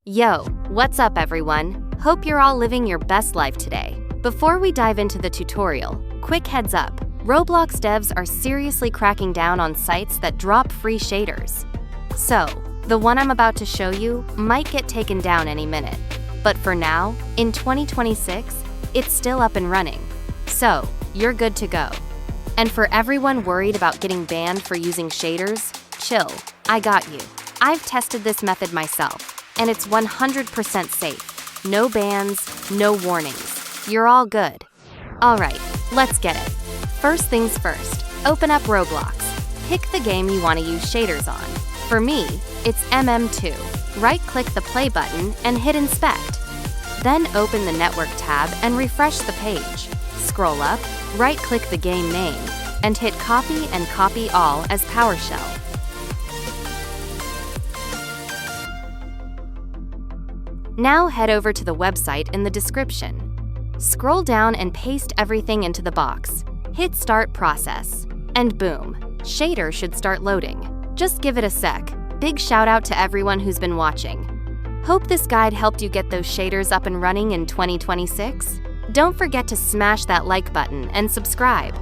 Yo, what's up everyone? Hope you're all living your best life today. Before we dive into the tutorial, quick heads up. Roblox devs are seriously cracking down on sites that drop free shaders. So, the one I'm about to show you might get taken down any minute. But for now, in 2026, it's still up and running. So, you're good to go. And for everyone worried about getting banned for using shaders, chill, I got you. I've tested this method myself, and it's 100% safe. No bans, no warnings. You're all good. Alright, let's get it. First things first, open up Roblox. Pick the game you want to use shaders on. For me, it's MM2. Right-click the play button and hit inspect. Then open the network tab and refresh the page. Scroll up, right-click the game name, and hit copy and copy all as PowerShell. Now head over to the website in the description. Scroll down and paste everything into the box. Hit start process. And boom, shader should start loading. Just give it a sec. Big shout out to everyone who's been watching. Hope this guide helped you get those shaders up and running in 2026. Don't forget to smash that like button and subscribe.